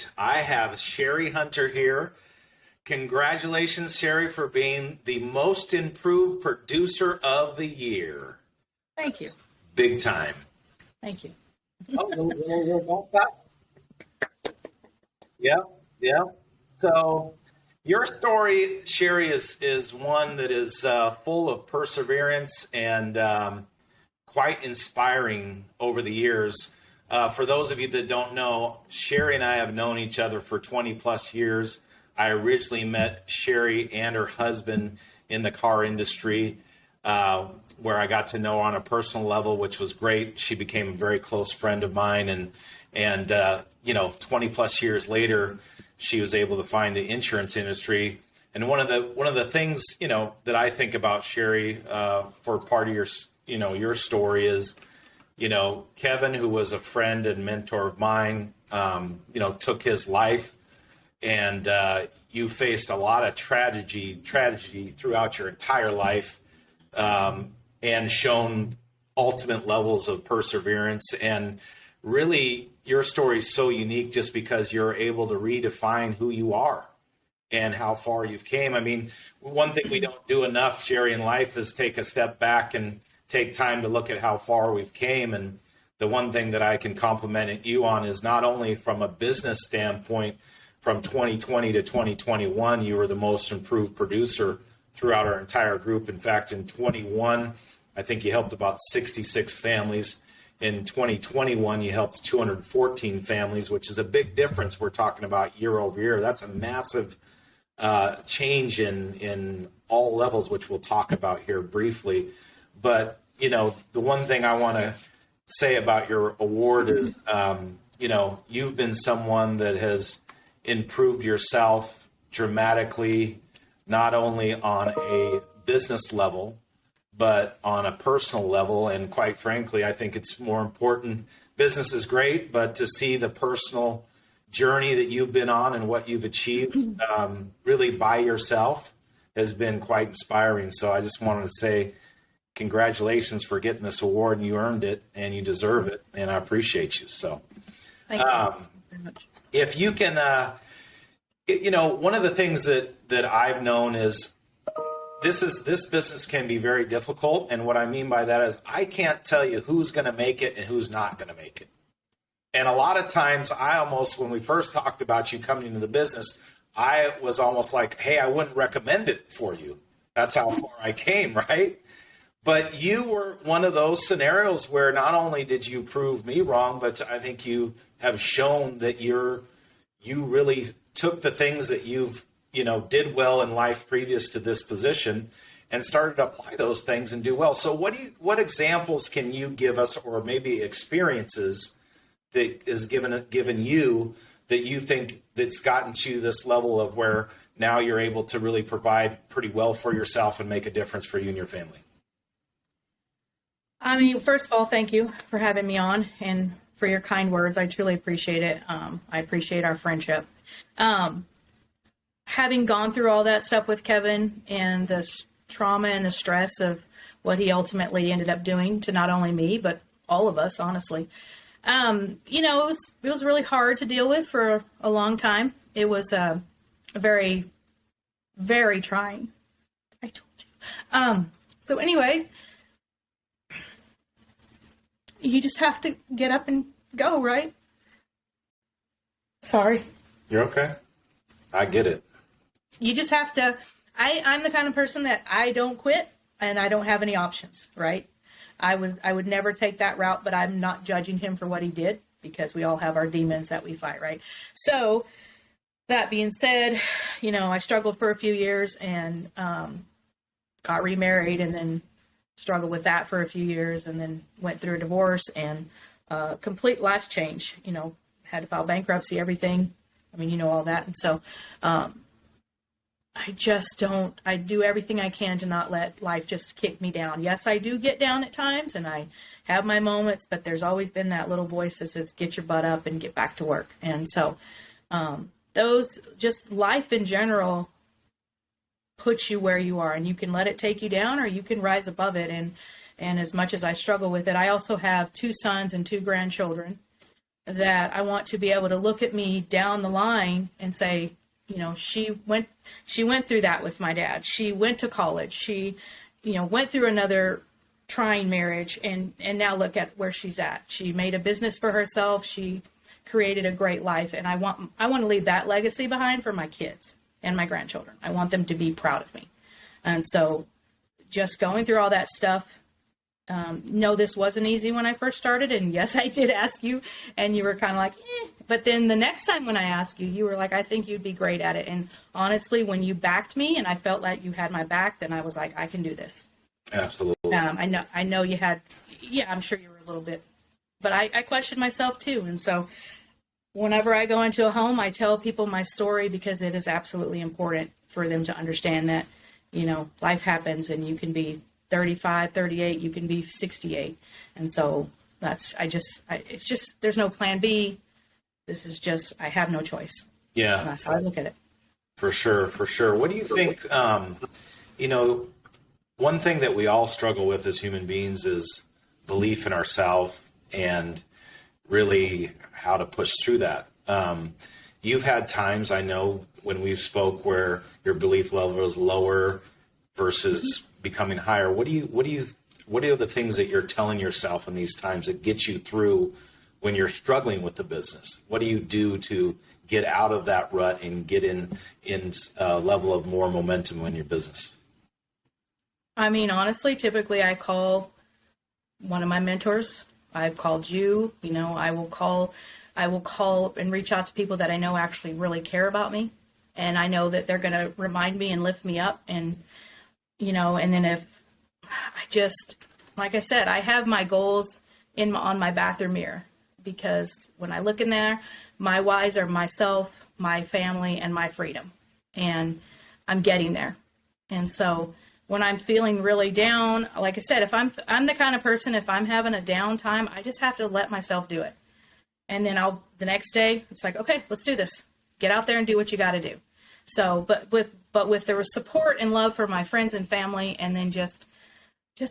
right. I have Sherry Hunter here. Congratulations, Sherry, for being the most improved producer of the year. Thank you. Big time. Thank you. Yeah. So your story, Sherry, is one that is full of perseverance and quite inspiring over the years. For those of you that don't know, Sherry and I have known each other for 20 plus years. I originally met Sherry and her husband in the car industry, where I got to know her on a personal level, which was great. She became a very close friend of mine, and 20 plus years later, she was able to find the insurance industry. And one of the things that I think about, Sherry, for part of your story is, Kevin, who was a friend and mentor of mine, took his life, and you faced a lot of tragedy throughout your entire life, and shown ultimate levels of perseverance. And really, your story is so unique just because you're able to redefine who you are and how far you've came. I mean, one thing we don't do enough, Sherry, in life is take a step back and take time to look at how far we've came. And the one thing that I can compliment you on is not only from a business standpoint, from 2020 to 2021, you were the most improved producer throughout our entire group. In fact, in 21, I think you helped about 66 families. In 2021, you helped 214 families, which is a big difference. We're talking about year over year. That's a massive change in all levels, which we'll talk about here briefly. But, the one thing I want to say about your award is, you've been someone that has improved yourself dramatically, not only on a business level, but on a personal level. And quite frankly, I think it's more important. Business is great, but to see the personal journey that you've been on and what you've achieved really by yourself has been quite inspiring. So I just wanted to say congratulations for getting this award. You earned it and you deserve it. And I appreciate you. So Thank you very much. If you can, one of the things that I've known is this business can be very difficult. And what I mean by that is I can't tell you who's going to make it and who's not going to make it. And a lot of times when we first talked about you coming into the business, I was almost like, hey, I wouldn't recommend it for you. That's how far I came, right? But you were one of those scenarios where not only did you prove me wrong, but I think you have shown that you really took the things that you've did well in life previous to this position and started to apply those things and do well. So what examples can you give us, or maybe experiences that is given you that you think that's gotten to this level of where now you're able to really provide pretty well for yourself and make a difference for you and your family? I mean, first of all, thank you for having me on and for your kind words. I truly appreciate it. I appreciate our friendship. Having gone through all that stuff with Kevin and the trauma and the stress of what he ultimately ended up doing to not only me, but all of us, honestly, it was really hard to deal with for a long time. It was very, very trying. I told you. So anyway, you just have to get up and go, right? Sorry. You're okay. I get it. You just have to, I'm the kind of person that I don't quit and I don't have any options, right? I would never take that route, but I'm not judging him for what he did because we all have our demons that we fight, right? So that being said, I struggled for a few years and got remarried and then struggled with that for a few years and then went through a divorce and complete life change, had to file bankruptcy, everything. I mean, all that. And so I do everything I can to not let life just kick me down. Yes, I do get down at times and I have my moments, but there's always been that little voice that says, get your butt up and get back to work. And so those, just life in general, puts you where you are, and you can let it take you down or you can rise above it. And as much as I struggle with it, I also have 2 sons and 2 grandchildren. that I want to be able to look at me down the line and say, she went through that with my dad. She went to college. She, went through another trying marriage, and now look at where she's at. She made a business for herself. She created a great life, and I want to leave that legacy behind for my kids and my grandchildren. I want them to be proud of me. And so just going through all that stuff, no, this wasn't easy when I first started. And yes, I did ask you, and you were kind of like, eh. But then the next time when I asked you, you were like, I think you'd be great at it. And honestly, when you backed me and I felt like you had my back, then I was like, I can do this. Absolutely. I know you had, I'm sure you were a little bit, but I questioned myself too. And so whenever I go into a home, I tell people my story because it is absolutely important for them to understand that, life happens and you can be 35, 38, you can be 68. And so it's just, there's no plan B. This is just, I have no choice. Yeah. And that's how I look at it. For sure. What do you think, one thing that we all struggle with as human beings is belief in ourselves and really how to push through that. You've had times, I know, when we've spoke where your belief level is lower versus becoming higher. What are the things that you're telling yourself in these times that get you through when you're struggling with the business? What do you do to get out of that rut and get in a level of more momentum in your business? I mean, honestly, typically I call one of my mentors. I've called you, I will call and reach out to people that I know actually really care about me. And I know that they're going to remind me and lift me up. And, and then if I just, like I said, I have my goals on my bathroom mirror, because when I look in there, my whys are myself, my family, and my freedom. And I'm getting there. And so when I'm feeling really down, like I said, if I'm the kind of person, if I'm having a down time, I just have to let myself do it. And then the next day, it's like, okay, let's do this. Get out there and do what you got to do. So, but with the support and love for my friends and family, and then just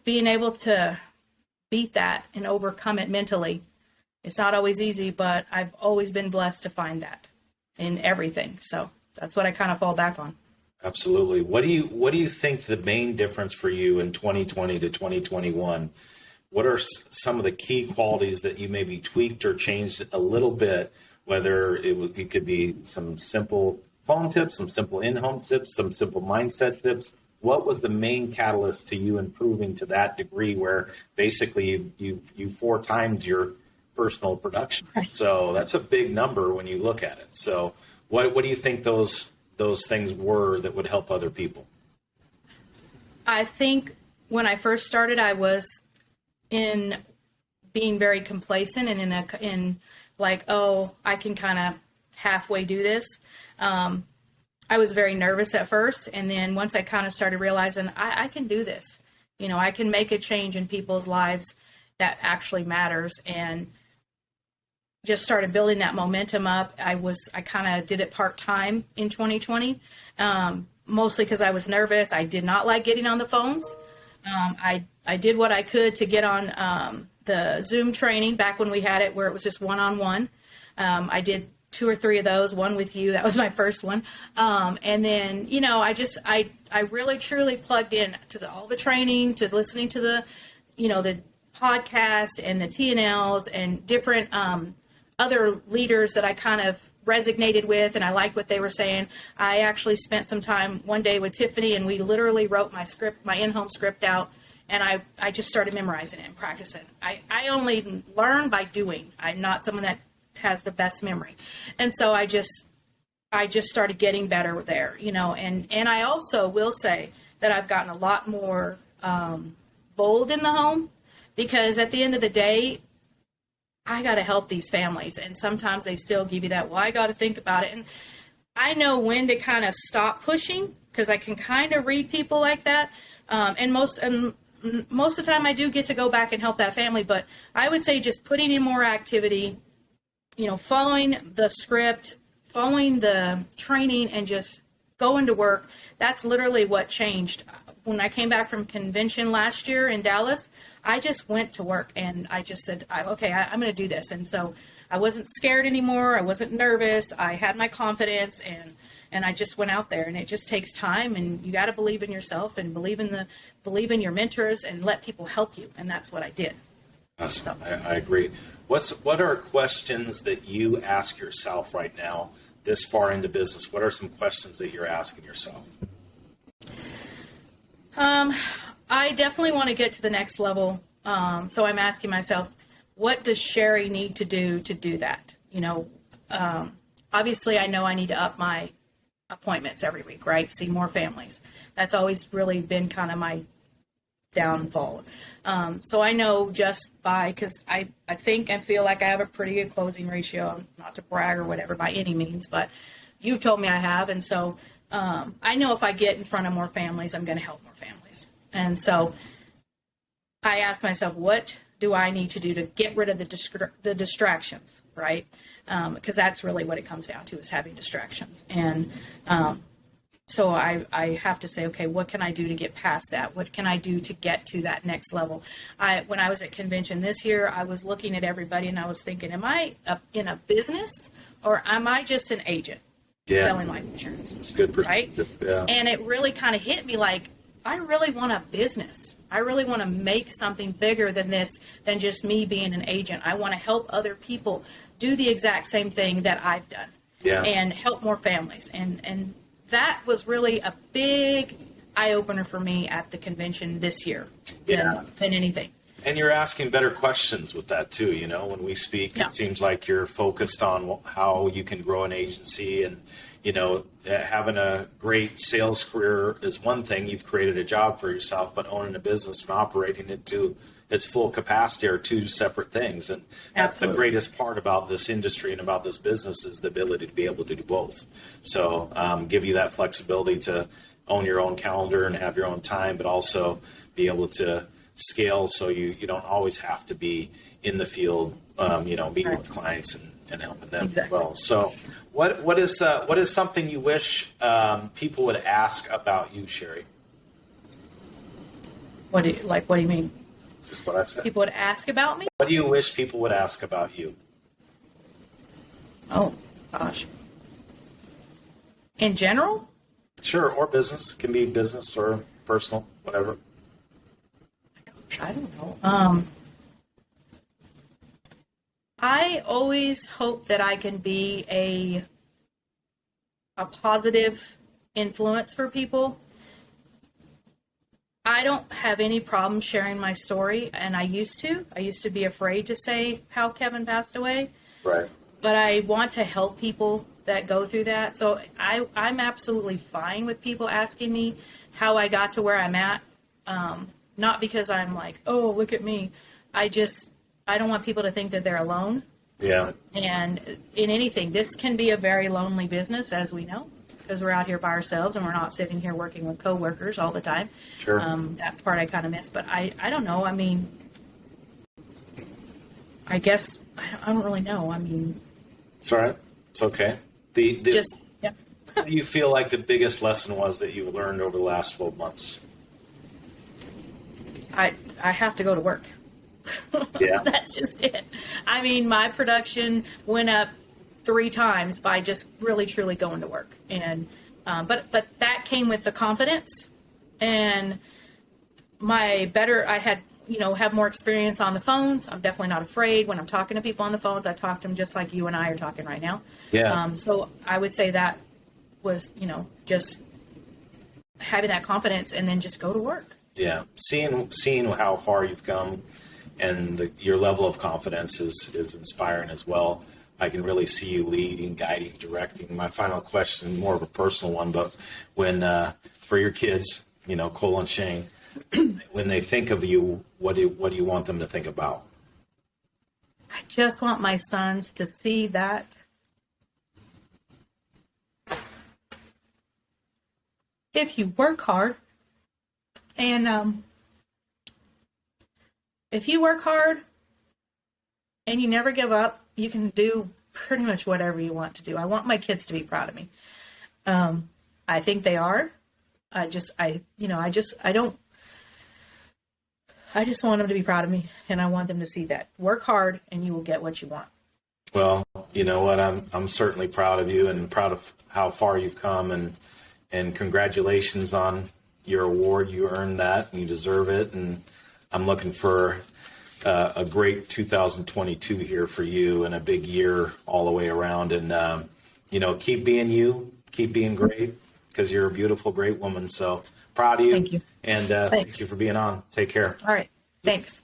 being able to beat that and overcome it mentally. It's not always easy, but I've always been blessed to find that in everything. So that's what I kind of fall back on. Absolutely. What do you think the main difference for you in 2020 to 2021? What are some of the key qualities that you maybe tweaked or changed a little bit? Whether it could be some simple phone tips, some simple in-home tips, some simple mindset tips. What was the main catalyst to you improving to that degree where basically you 4 times your personal production? Right. So that's a big number when you look at it. So what do you think those things were that would help other people? I think when I first started, I was in being very complacent and in like, oh, I can kind of halfway do this. I was very nervous at first. And then once I kind of started realizing I can do this, I can make a change in people's lives that actually matters, and just started building that momentum up. I kind of did it part-time in 2020, mostly because I was nervous. I did not like getting on the phones. I did what I could to get on the Zoom training back when we had it, where it was just one-on-one. I did 2 or 3 of those, one with you. That was my first one. And then, I really truly plugged in to all the training, to listening to the podcast and the TNLs and different other leaders that I kind of resonated with, and I liked what they were saying. I actually spent some time one day with Tiffany, and we literally wrote my script, my in-home script out, and I just started memorizing it and practicing. I only learn by doing. I'm not someone that has the best memory. And so I just started getting better there, and I also will say that I've gotten a lot more bold in the home, because at the end of the day, I got to help these families. And sometimes they still give you that, well, I got to think about it. And I know when to kind of stop pushing, because I can kind of read people like that. And most of the time I do get to go back and help that family. But I would say just putting in more activity, following the script, following the training, and just going to work. That's literally what changed. When I came back from convention last year in Dallas, I just went to work and I just said, okay, I'm going to do this. And so I wasn't scared anymore. I wasn't nervous. I had my confidence, and I just went out there. And it just takes time, and you got to believe in yourself and believe in your mentors and let people help you. And that's what I did. I agree. What are questions that you ask yourself right now, this far into business? What are some questions that you're asking yourself? I definitely want to get to the next level. So I'm asking myself, what does Sherry need to do that? Obviously I know I need to up my appointments every week, right? See more families. That's always really been kind of my downfall. So I know just because I think and feel like I have a pretty good closing ratio, not to brag or whatever by any means, but you've told me I have. And so I know if I get in front of more families, I'm going to help more families. And so I asked myself, what do I need to do to get rid of the distractions, right? Because that's really what it comes down to, is having distractions. And so I have to say, okay, what can I do to get past that? What can I do to get to that next level? When I was at convention this year, I was looking at everybody and I was thinking, am I in a business or am I just an agent selling life insurance? It's good perspective. Right? Yeah. And it really kind of hit me like, I really want a business. I really want to make something bigger than this, than just me being an agent. I want to help other people do the exact same thing that I've done and help more families. And that was really a big eye-opener for me at the convention this year than anything. And you're asking better questions with that too. When we speak, it seems like you're focused on how you can grow an agency, and having a great sales career is one thing. You've created a job for yourself, but owning a business and operating it to its full capacity are two separate things. And that's the greatest part about this industry and about this business, is the ability to be able to do both. So give you that flexibility to own your own calendar and have your own time, but also be able to scale so you don't always have to be in the field, meeting with clients and helping them as well. So what is something you wish people would ask about you, Sherry? What do you mean? Just what I said. People would ask about me? What do you wish people would ask about you? Oh, gosh. In general? Sure, or business. It can be business or personal, whatever. Gosh, I don't know. I always hope that I can be a positive influence for people. I don't have any problem sharing my story, and I used to be afraid to say how Kevin passed away. Right. But I want to help people that go through that. So I'm absolutely fine with people asking me how I got to where I'm at. Not because I'm like, oh, look at me. I don't want people to think that they're alone. Yeah. And in anything, this can be a very lonely business, as we know, because we're out here by ourselves and we're not sitting here working with coworkers all the time. Sure. That part I kind of miss, but I don't know. I mean, I guess I don't really know. I mean, it's all right. It's okay. What do you feel like the biggest lesson was that you've learned over the last 12 months? I have to go to work. Yeah. That's just it. I mean, my production went up 3 times by just really truly going to work. And but that came with the confidence and I had have more experience on the phones. I'm definitely not afraid when I'm talking to people on the phones. I talk to them just like you and I are talking right now. Yeah. So I would say that was, just having that confidence and then just go to work. Yeah. Seeing how far you've come and your level of confidence is inspiring as well. I can really see you leading, guiding, directing. My final question, more of a personal one, but when for your kids, Cole and Shane, when they think of you, what do you want them to think about? I just want my sons to see that if you work hard and if you work hard and you never give up, you can do pretty much whatever you want to do. I want my kids to be proud of me. I think they are. I just want them to be proud of me, and I want them to see that. Work hard and you will get what you want. Well, you know what? I'm certainly proud of you and proud of how far you've come, and congratulations on your award. You earned that, and you deserve it. And I'm looking for a great 2022 here for you, and a big year all the way around. And keep being you, keep being great, because you're a beautiful, great woman. So proud of you. Thank you. And Thanks. thank you for being on. Take care. All right. Thanks.